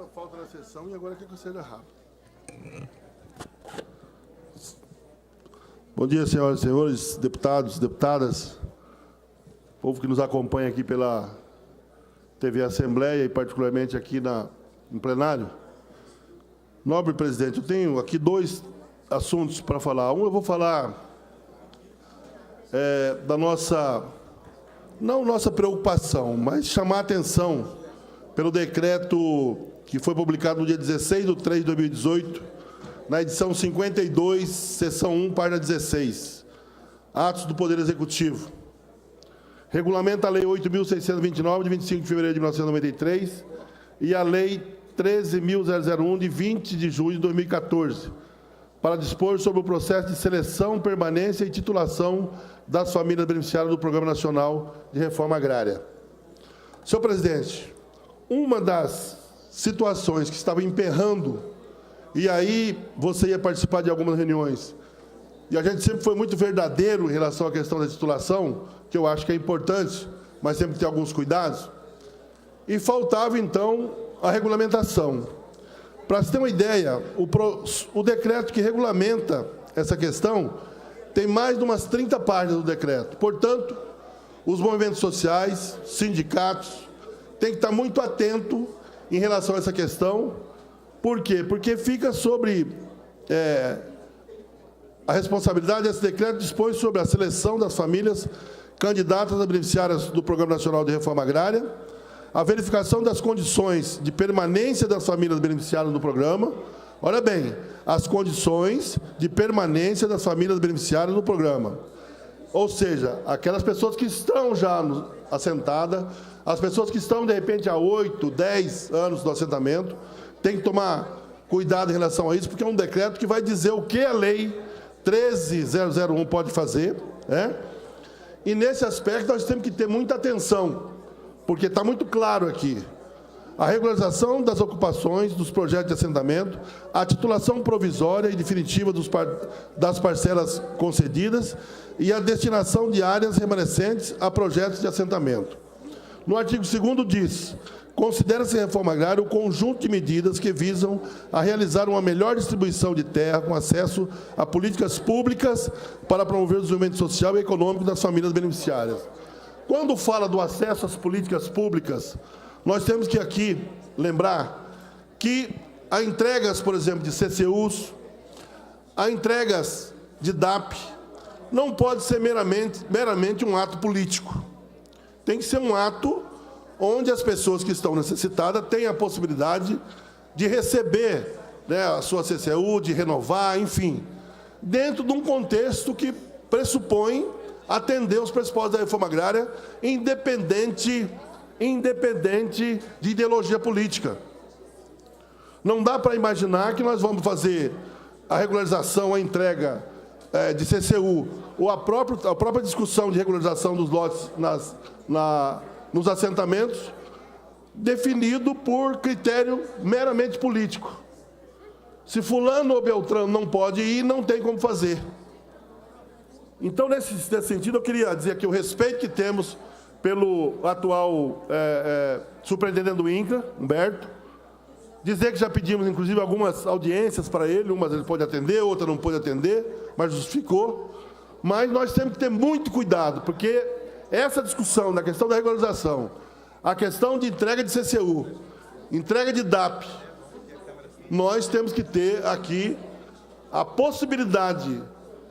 uma falta na sessão e agora quer que eu seja rápido. Bom dia, senhoras e senhores, deputados, deputadas, povo que nos acompanha aqui pela TV Assembleia e particularmente aqui no plenário. Nobre presidente, eu tenho aqui dois assuntos para falar. Um, eu vou falar da não nossa preocupação, mas chamar a atenção pelo decreto que foi publicado no dia 16/3 de 2018, na edição 52, seção 1, página 16, atos do Poder Executivo. Regulamenta a Lei 8.629, de 25 de fevereiro de 1993, e a Lei 13.001, de 20 de junho de 2014, para dispor sobre o processo de seleção, permanência e titulação das famílias beneficiárias do Programa Nacional de Reforma Agrária. Senhor presidente, uma das situações que estava emperrando, e aí você ia participar de algumas reuniões, e a gente sempre foi muito verdadeiro em relação à questão da titulação, que eu acho que é importante, mas sempre tem alguns cuidados, e faltava, então, a regulamentação. Para você ter uma ideia, o decreto que regulamenta essa questão tem mais de umas 30 páginas do decreto. Portanto, os movimentos sociais, sindicatos, têm que estar muito atentos em relação a essa questão. Por quê? Porque fica sobre a responsabilidade desse decreto, dispõe sobre a seleção das famílias candidatas a beneficiárias do Programa Nacional de Reforma Agrária, a verificação das condições de permanência das famílias beneficiárias do programa. Olha bem, as condições de permanência das famílias beneficiárias no programa. Ou seja, aquelas pessoas que estão já assentadas, as pessoas que estão, de repente, há 8, 10 anos do assentamento, tem que tomar cuidado em relação a isso, porque é um decreto que vai dizer o que a Lei 13.001 pode fazer, né? E, nesse aspecto, nós temos que ter muita atenção, porque está muito claro aqui. A regularização das ocupações dos projetos de assentamento, a titulação provisória e definitiva das parcelas concedidas e a destinação de áreas remanescentes a projetos de assentamento. No artigo 2º diz: considera-se reforma agrária o conjunto de medidas que visam a realizar uma melhor distribuição de terra com acesso a políticas públicas para promover o desenvolvimento social e econômico das famílias beneficiárias. Quando fala do acesso às políticas públicas, nós temos que aqui lembrar que há entregas, por exemplo, de CCUs, há entregas de DAP, não pode ser meramente um ato político. Tem que ser um ato onde as pessoas que estão necessitadas têm a possibilidade de receber, né, a sua CCU, de renovar, enfim, dentro de um contexto que pressupõe atender os pressupostos da reforma agrária, independente de ideologia política. Não dá para imaginar que nós vamos fazer a regularização, a entrega de CCU, ou a própria discussão de regularização dos lotes nos assentamentos, definido por critério meramente político. Se fulano ou beltrano não pode ir, não tem como fazer. Então, nesse sentido, eu queria dizer que o respeito que temos pelo atual superintendente do INCRA, Humberto, dizer que já pedimos, inclusive, algumas audiências para ele, umas ele pode atender, outra não pode atender, mas justificou. Mas nós temos que ter muito cuidado, porque essa discussão da questão da regularização, a questão de entrega de CCU, entrega de DAP, nós temos que ter aqui a possibilidade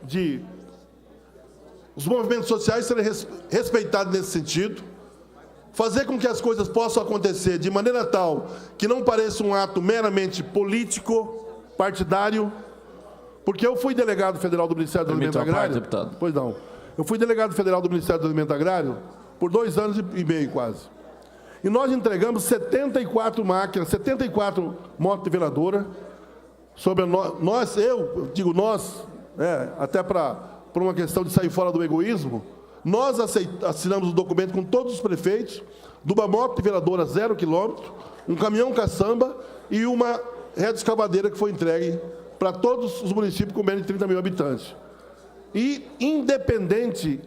de os movimentos sociais serem respeitados nesse sentido, fazer com que as coisas possam acontecer de maneira tal que não pareça um ato meramente político, partidário, porque eu fui delegado federal do Ministério do Alimento Agrário. Deputado. Pois não. Eu fui delegado federal do Ministério do Alimento Agrário por 2 anos e meio, quase. E nós entregamos 74 máquinas, 74 motoveladoras, sobre eu digo nós, até por uma questão de sair fora do egoísmo, nós assinamos o documento com todos os prefeitos, de uma motoveladora 0 km, um caminhão caçamba e uma rede escavadeira que foi entregue para todos os municípios com menos de 30 mil habitantes. E independente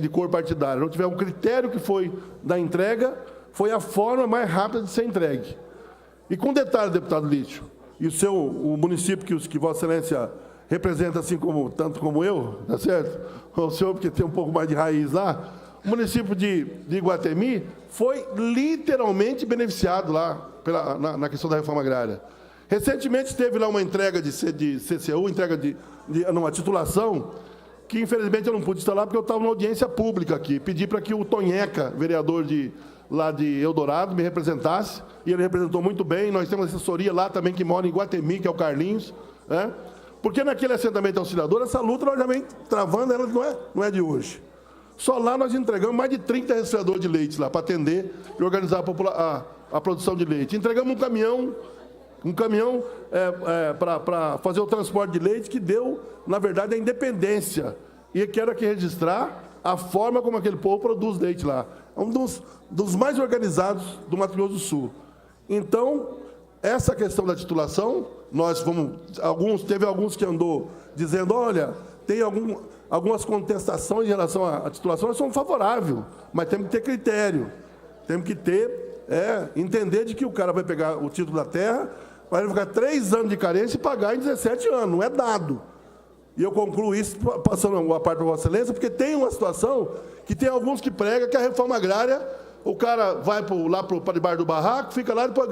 de cor partidária, não tiver um critério que foi da entrega, foi a forma mais rápida de ser entregue. E com detalhe, deputado Lício, e o município que Vossa Excelência representa assim como, tanto como eu, tá certo? O senhor, porque tem um pouco mais de raiz lá, o município de Iguatemi foi literalmente beneficiado lá na questão da reforma agrária. Recentemente teve lá uma entrega de CCU, uma titulação, que infelizmente eu não pude estar lá porque eu estava numa audiência pública aqui. Pedi para que o Tonheca, vereador lá de Eldorado, me representasse, e ele representou muito bem. Nós temos assessoria lá também que mora em Iguatemi, que é o Carlinhos, né? Porque naquele assentamento auxiliador, essa luta nós já vem travando, ela não é de hoje. Só lá nós entregamos mais de 30 resfriadores de leite lá para atender e organizar a produção de leite. Entregamos um caminhão para fazer o transporte de leite que deu, na verdade, a independência. E quero aqui registrar a forma como aquele povo produz leite lá. É um dos mais organizados do Mato Grosso do Sul. Então, essa questão da titulação, teve alguns que andou dizendo, olha, tem algumas contestações em relação à titulação, nós somos favoráveis, mas temos que ter critério, temos que entender de que o cara vai pegar o título da terra, vai ficar 3 anos de carência e pagar em 17 anos, não é dado. E eu concluo isso, passando uma parte para Vossa Excelência, porque tem uma situação que tem alguns que pregam que a reforma agrária, o cara vai lá para debaixo do barraco, fica lá e depois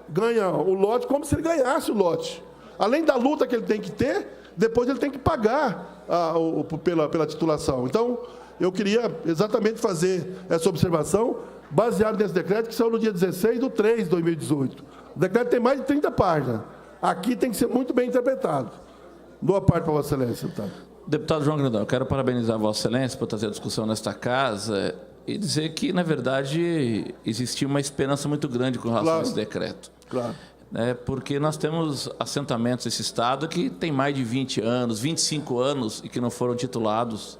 ganha o lote como se ele ganhasse o lote. Além da luta que ele tem que ter, depois ele tem que pagar pela titulação. Então, eu queria exatamente fazer essa observação, baseado nesse decreto, que saiu no dia 16/3 de 2018. O decreto tem mais de 30 páginas. Aqui tem que ser muito bem interpretado. Boa parte para Vossa Excelência, deputado. Deputado João Grandão, eu quero parabenizar Vossa Excelência por trazer a discussão nesta casa e dizer que, na verdade, existia uma esperança muito grande com relação a esse decreto. Claro. Porque nós temos assentamentos nesse estado que tem mais de 20 anos, 25 anos e que não foram titulados.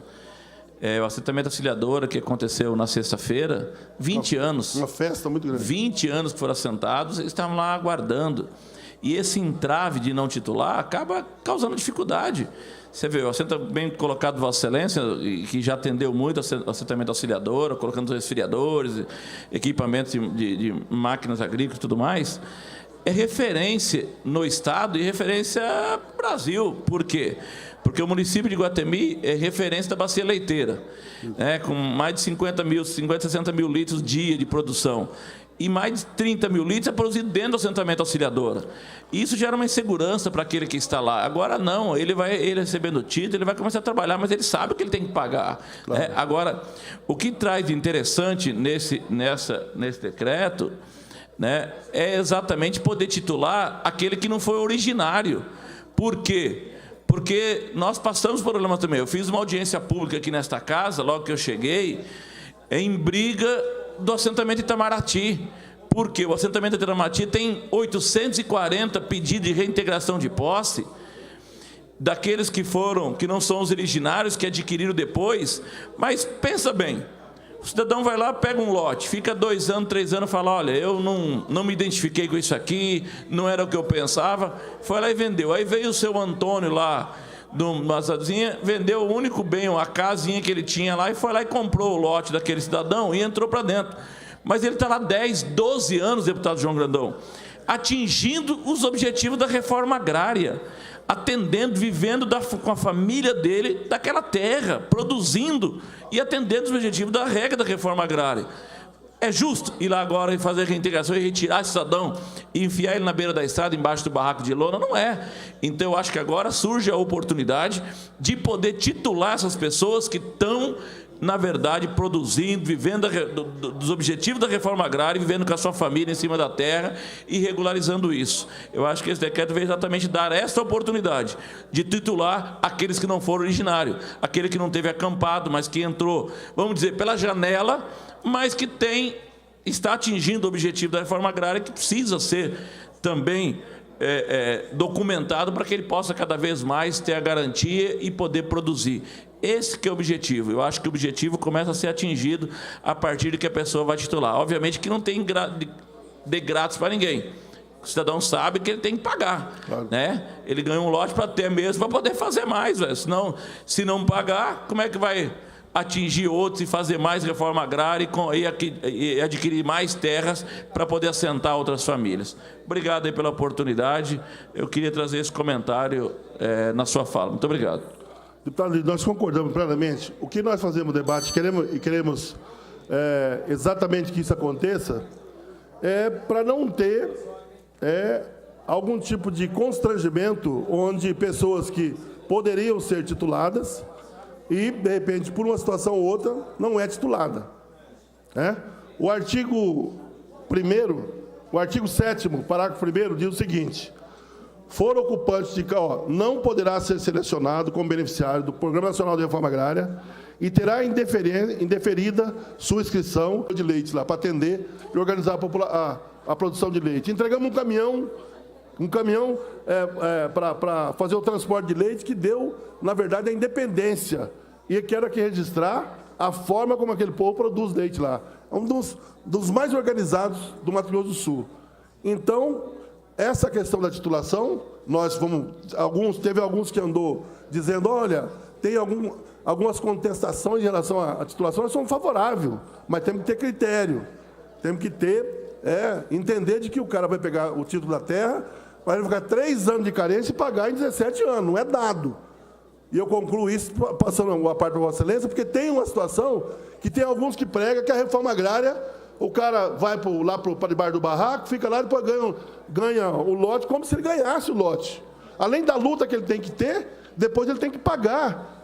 O assentamento auxiliadora que aconteceu na sexta-feira, 20 anos. Uma festa muito grande. 20 anos que foram assentados, eles estavam lá aguardando. E esse entrave de não titular acaba causando dificuldade. Você vê, o assentamento bem colocado, Vossa Excelência, que já atendeu muito o assentamento auxiliadora, colocando resfriadores, equipamentos de máquinas agrícolas e tudo mais, é referência no estado e referência no Brasil. Por quê? Porque o município de Iguatemi é referência da bacia leiteira, com mais de 50, 60 mil litros dia de produção. E mais de 30 mil litros é produzido dentro do assentamento auxiliadora. Isso gera uma insegurança para aquele que está lá. Agora não, ele recebendo o título, ele vai começar a trabalhar, mas ele sabe que ele tem que pagar. Claro. Agora, o que traz de interessante nesse decreto, é exatamente poder titular aquele que não foi originário. Por quê? Porque nós passamos por problemas também. Eu fiz uma audiência pública aqui nesta casa, logo que eu cheguei, em briga do assentamento Itamaraty, porque o assentamento Itamaraty tem 840 pedidos de reintegração de posse, daqueles que não são os originários, que adquiriram depois. Mas pensa bem, o cidadão vai lá, pega um lote, fica 2 anos, 3 anos, fala, olha, eu não me identifiquei com isso aqui, não era o que eu pensava, foi lá e vendeu. Aí veio o seu Antônio lá, numa casinha, vendeu o único bem, a casinha que ele tinha lá, e foi lá e comprou o lote daquele cidadão e entrou para dentro. Mas ele está lá 10, 12 anos, deputado João Grandão, atingindo os objetivos da reforma agrária, atendendo, vivendo com a família dele, daquela terra, produzindo e atendendo os objetivos da regra da reforma agrária. É justo ir lá agora e fazer a reintegração e retirar esse cidadão e enfiar ele na beira da estrada, embaixo do barraco de lona? Não é. Então, eu acho que agora surge a oportunidade de poder titular essas pessoas que estão, na verdade, produzindo, vivendo dos objetivos da reforma agrária, vivendo com a sua família em cima da terra e regularizando isso. Eu acho que esse decreto veio exatamente dar essa oportunidade de titular aqueles que não foram originários, aquele que não teve acampado, mas que entrou, vamos dizer, pela janela, mas que está atingindo o objetivo da reforma agrária, que precisa ser também documentado para que ele possa cada vez mais ter a garantia e poder produzir. Esse que é o objetivo. Eu acho que o objetivo começa a ser atingido a partir de que a pessoa vai titular. Obviamente que não tem de grátis para ninguém. O cidadão sabe que ele tem que pagar. Claro. Ele ganha um lote para ter mesmo, para poder fazer mais. Senão, se não pagar, como é que vai atingir outros e fazer mais reforma agrária e adquirir mais terras para poder assentar outras famílias. Obrigado aí pela oportunidade. Eu queria trazer esse comentário na sua fala. Muito obrigado. Deputado, nós concordamos plenamente. O que nós fazemos no debate, queremos exatamente que isso aconteça, para não ter algum tipo de constrangimento onde pessoas que poderiam ser tituladas e, de repente, por uma situação ou outra, não é titulada. O artigo 7º, parágrafo 1º, diz o seguinte: for ocupante de não poderá ser selecionado como beneficiário do Programa Nacional de Reforma Agrária e terá indeferida sua inscrição de leite lá para atender e organizar a produção de leite. Entregamos um caminhão para fazer o transporte de leite que deu, na verdade, a independência. E quero aqui registrar a forma como aquele povo produz leite lá. É um dos mais organizados do Mato Grosso do Sul. Então, essa questão da titulação, teve alguns que andou dizendo, olha, tem algumas contestações em relação à titulação, nós somos favoráveis, mas temos que ter critério, temos que entender de que o cara vai pegar o título da terra, vai ficar 3 anos de carência e pagar em 17 anos, não é dado. E eu concluo isso, passando uma parte para Vossa Excelência, porque tem uma situação que tem alguns que pregam que a reforma agrária, o cara vai lá para debaixo do barraco, fica lá e depois ganha o lote como se ele ganhasse o lote. Além da luta que ele tem que ter, depois ele tem que pagar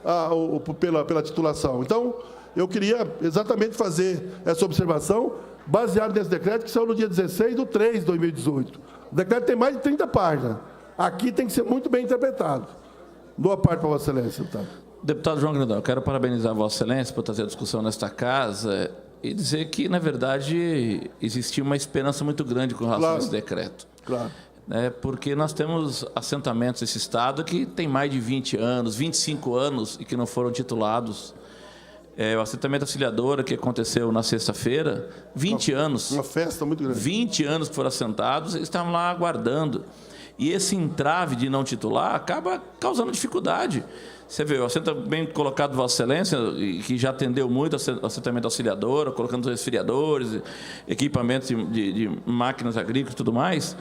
pela titulação. Então, eu queria exatamente fazer essa observação, baseado nesse decreto, que saiu no dia 16/3 de 2018. O decreto tem mais de 30 páginas. Aqui tem que ser muito bem interpretado. Boa parte para Vossa Excelência, deputado. Deputado João Grandão, eu quero parabenizar Vossa Excelência por trazer a discussão nesta casa e dizer que, na verdade, existia uma esperança muito grande com relação a esse decreto. Claro. Porque nós temos assentamentos nesse Estado que tem mais de 20 anos, 25 anos e que não foram titulados. O assentamento Auxiliadora, que aconteceu na sexta-feira, 20 anos. Uma festa muito grande. 20 anos que foram assentados, eles estavam lá aguardando. E esse entrave de não titular acaba causando dificuldade. Você vê, o assentamento colocado Vossa Excelência, que já atendeu muito o assentamento Auxiliadora, colocando resfriadores, equipamentos de máquinas agrícolas e tudo mais,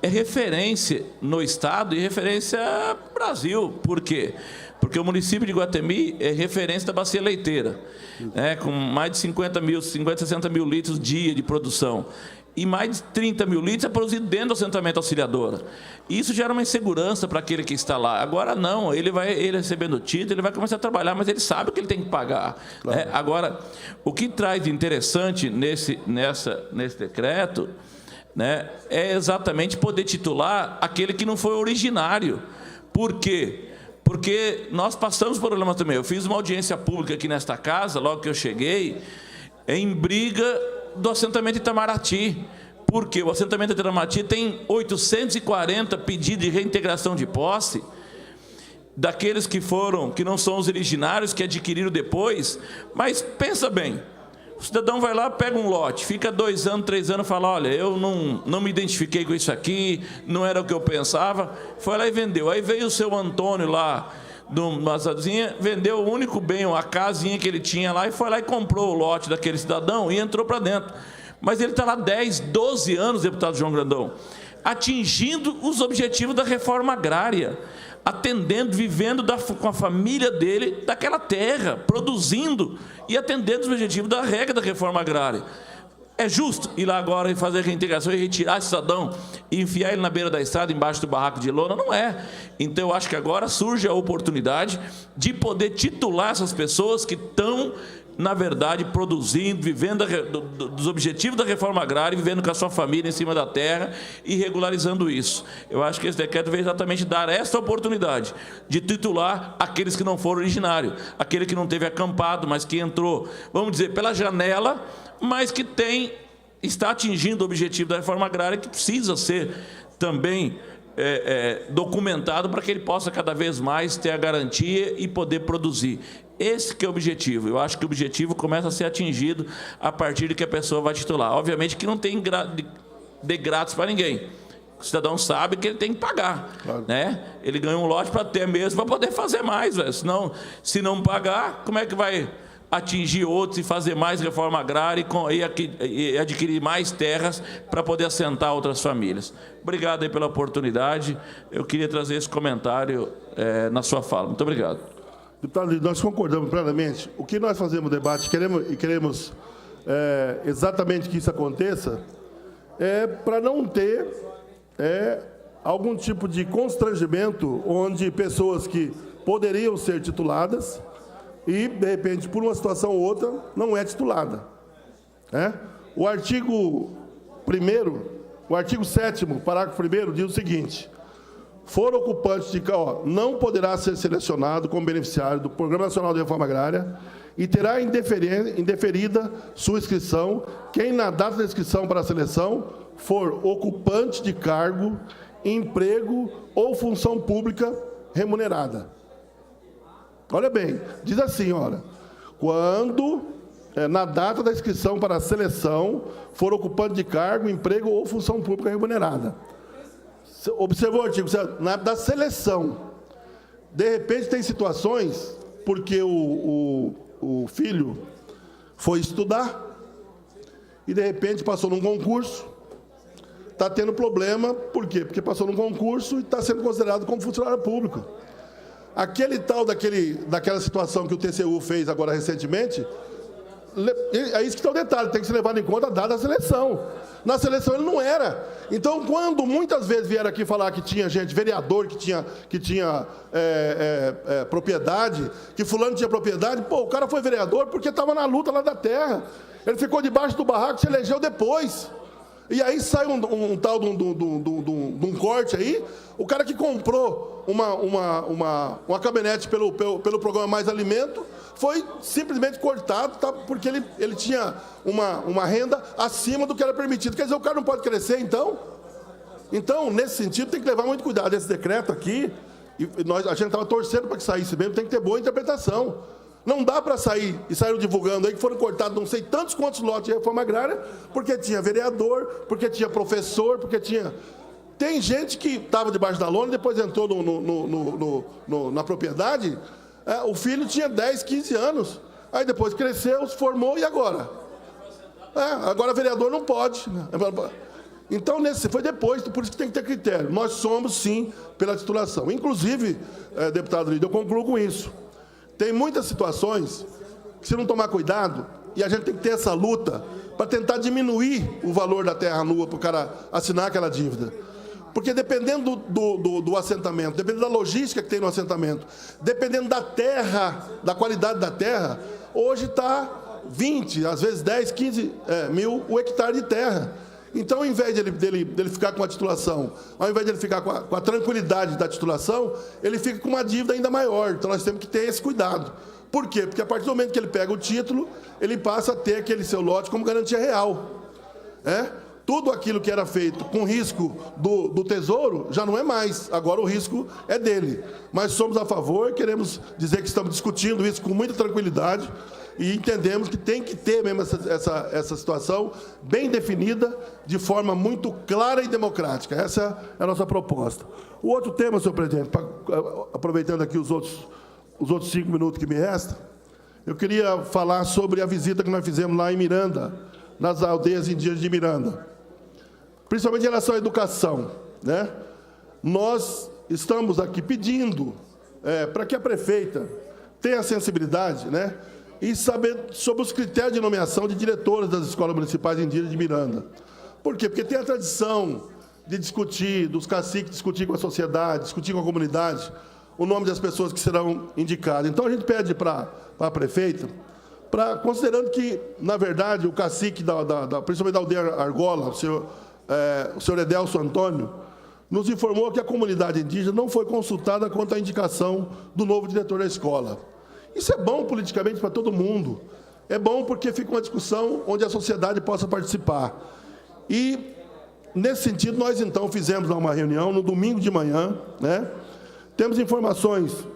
é referência no Estado e referência no Brasil. Por quê? Porque o município de Iguatemi é referência da bacia leiteira, com mais de 50, 60 mil litros dia de produção. E mais de 30 mil litros é produzido dentro do assentamento Auxiliadora. Isso gera uma insegurança para aquele que está lá. Agora não, ele recebendo o título, ele vai começar a trabalhar, mas ele sabe que ele tem que pagar. Claro. Agora, o que traz de interessante nesse decreto, é exatamente poder titular aquele que não foi originário. Por quê? Porque nós passamos por problemas também. Eu fiz uma audiência pública aqui nesta casa, logo que eu cheguei, em briga do assentamento Itamaraty, porque o assentamento Itamaraty tem 840 pedidos de reintegração de posse, daqueles que não são os originários, que adquiriram depois. Mas pensa bem, o cidadão vai lá, pega um lote, fica 2 anos, 3 anos, fala, olha, eu não me identifiquei com isso aqui, não era o que eu pensava, foi lá e vendeu. Aí veio o seu Antônio lá, numa casinha, vendeu o único bem, a casinha que ele tinha lá, e foi lá e comprou o lote daquele cidadão e entrou para dentro. Mas ele está lá 10, 12 anos, deputado João Grandão, atingindo os objetivos da reforma agrária, atendendo, vivendo com a família dele, daquela terra, produzindo e atendendo os objetivos da regra da reforma agrária. É justo ir lá agora e fazer a reintegração e retirar esse cidadão e enfiar ele na beira da estrada, embaixo do barraco de lona? Não é. Então, eu acho que agora surge a oportunidade de poder titular essas pessoas que estão, na verdade, produzindo, vivendo dos objetivos da reforma agrária, vivendo com a sua família em cima da terra e regularizando isso. Eu acho que esse decreto veio exatamente dar essa oportunidade de titular aqueles que não foram originários, aquele que não teve acampado, mas que entrou, vamos dizer, pela janela, mas que está atingindo o objetivo da reforma agrária, que precisa ser também documentado para que ele possa cada vez mais ter a garantia e poder produzir. Esse que é o objetivo. Eu acho que o objetivo começa a ser atingido a partir de que a pessoa vai titular. Obviamente que não tem de grátis para ninguém. O cidadão sabe que ele tem que pagar. Claro. Ele ganha um lote para ter mesmo, para poder fazer mais. Senão, se não pagar, como é que vai atingir outros e fazer mais reforma agrária e adquirir mais terras para poder assentar outras famílias. Obrigado aí pela oportunidade. Eu queria trazer esse comentário na sua fala. Muito obrigado. Deputado, nós concordamos plenamente. O que nós fazemos debate, queremos exatamente que isso aconteça, para não ter algum tipo de constrangimento onde pessoas que poderiam ser tituladas e, de repente, por uma situação ou outra, não é titulada. O artigo 7º, parágrafo 1º, diz o seguinte: for ocupante de cargo, não poderá ser selecionado como beneficiário do Programa Nacional de Reforma Agrária e terá indeferida sua inscrição quem, na data da inscrição para a seleção, for ocupante de cargo, emprego ou função pública remunerada. Olha bem, diz assim, olha, quando, na data da inscrição para a seleção, for ocupante de cargo, emprego ou função pública remunerada. Observou o artigo, da seleção. De repente, tem situações, porque o filho foi estudar e, de repente, passou num concurso, está tendo problema, por quê? Porque passou num concurso e está sendo considerado como funcionário público. Aquele tal daquela situação que o TCU fez agora recentemente, é isso que está o detalhe, tem que ser levado em conta dada a seleção. Na seleção ele não era. Então, quando muitas vezes vieram aqui falar que tinha gente, vereador, que tinha propriedade, que fulano tinha propriedade, o cara foi vereador porque estava na luta lá da terra. Ele ficou debaixo do barraco, se elegeu depois. E aí sai um tal de um corte aí, o cara que comprou uma caminhonete pelo programa Mais Alimento foi simplesmente cortado, tá, porque ele tinha uma renda acima do que era permitido. Quer dizer, o cara não pode crescer, então? Então, nesse sentido, tem que levar muito cuidado. Esse decreto aqui, a gente estava torcendo para que saísse mesmo, tem que ter boa interpretação. Não dá para sair, e saíram divulgando aí que foram cortados não sei tantos quantos lotes de reforma agrária, porque tinha vereador, porque tinha professor, porque tinha... Tem gente que estava debaixo da lona e depois entrou na propriedade, o filho tinha 10, 15 anos, aí depois cresceu, se formou e agora? Agora vereador não pode. Então, foi depois, por isso que tem que ter critério. Nós somos, sim, pela titulação. Inclusive, deputado Lídio, eu concluo com isso. Tem muitas situações que, se não tomar cuidado, e a gente tem que ter essa luta para tentar diminuir o valor da terra nua para o cara assinar aquela dívida. Porque dependendo do assentamento, dependendo da logística que tem no assentamento, dependendo da terra, da qualidade da terra, hoje está 20, às vezes 10, 15 mil o hectare de terra. Então, ao invés dele ficar com a titulação, ao invés de ele ficar com a tranquilidade da titulação, ele fica com uma dívida ainda maior. Então, nós temos que ter esse cuidado. Por quê? Porque a partir do momento que ele pega o título, ele passa a ter aquele seu lote como garantia real. Tudo aquilo que era feito com risco do Tesouro já não é mais. Agora o risco é dele. Mas somos a favor, queremos dizer que estamos discutindo isso com muita tranquilidade e entendemos que tem que ter mesmo essa situação bem definida, de forma muito clara e democrática. Essa é a nossa proposta. O outro tema, senhor presidente, aproveitando aqui os outros 5 minutos que me restam, eu queria falar sobre a visita que nós fizemos lá em Miranda, nas aldeias indígenas de Miranda, principalmente em relação à educação, Nós estamos aqui pedindo para que a prefeita tenha sensibilidade, e saber sobre os critérios de nomeação de diretores das escolas municipais indígenas de Miranda. Por quê? Porque tem a tradição de discutir, dos caciques discutir com a sociedade, discutir com a comunidade, o nome das pessoas que serão indicadas. Então, a gente pede para a prefeita, considerando que, na verdade, o cacique, principalmente da aldeia Argola, o senhor Edelso Antônio, nos informou que a comunidade indígena não foi consultada quanto à indicação do novo diretor da escola. Isso é bom politicamente para todo mundo. É bom porque fica uma discussão onde a sociedade possa participar. E, nesse sentido, nós, então, fizemos lá uma reunião no domingo de manhã, Temos informações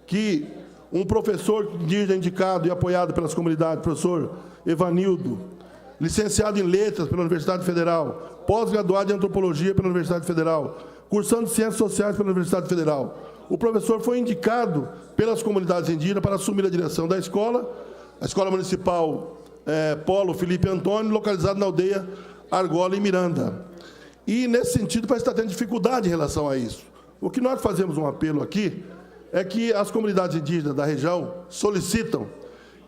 que um professor indígena indicado e apoiado pelas comunidades, professor Evanildo, licenciado em Letras pela Universidade Federal, pós-graduado em Antropologia pela Universidade Federal, cursando Ciências Sociais pela Universidade Federal. O professor foi indicado pelas comunidades indígenas para assumir a direção da escola, a Escola Municipal Polo Felipe Antônio, localizada na aldeia Argola, em Miranda. E, nesse sentido, parece estar tendo dificuldade em relação a isso. O que nós fazemos um apelo aqui é que as comunidades indígenas da região solicitam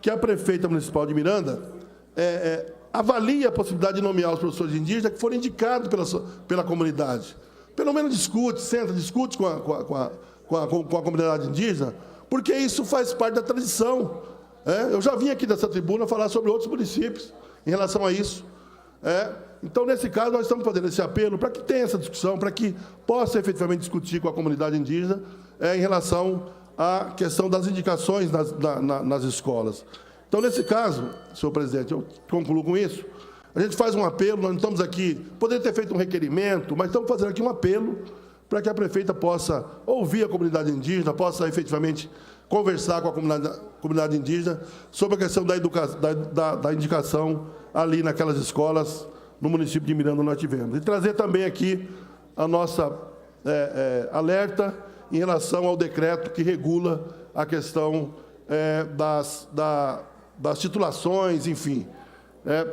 que a prefeita municipal de Miranda avalie a possibilidade de nomear os professores indígenas que foram indicados pela comunidade. Pelo menos discute com a comunidade indígena, porque isso faz parte da tradição. Eu já vim aqui dessa tribuna falar sobre outros municípios em relação a isso. Então, nesse caso, nós estamos fazendo esse apelo para que tenha essa discussão, para que possa efetivamente discutir com a comunidade indígena em relação à questão das indicações nas escolas. Então, nesse caso, senhor presidente, eu concluo com isso, a gente faz um apelo, nós não estamos aqui, poderia ter feito um requerimento, mas estamos fazendo aqui um apelo para que a prefeita possa ouvir a comunidade indígena, possa efetivamente conversar com a comunidade indígena sobre a questão da indicação ali naquelas escolas no município de Miranda nós tivemos. E trazer também aqui a nossa alerta em relação ao decreto que regula a questão das titulações, enfim.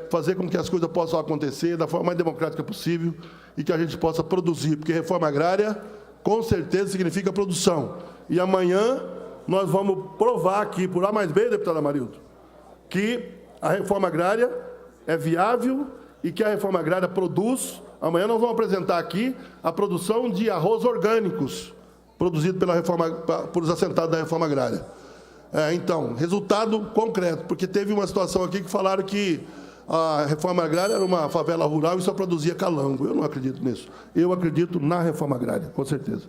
Fazer com que as coisas possam acontecer da forma mais democrática possível e que a gente possa produzir, porque reforma agrária, com certeza, significa produção. E amanhã nós vamos provar aqui, por A mais B, deputado Amarildo, que a reforma agrária é viável e que a reforma agrária produz. Amanhã nós vamos apresentar aqui a produção de arroz orgânicos, produzido por os assentados da reforma agrária. Então, resultado concreto, porque teve uma situação aqui que falaram que a reforma agrária era uma favela rural e só produzia calango. Eu não acredito nisso. Eu acredito na reforma agrária, com certeza.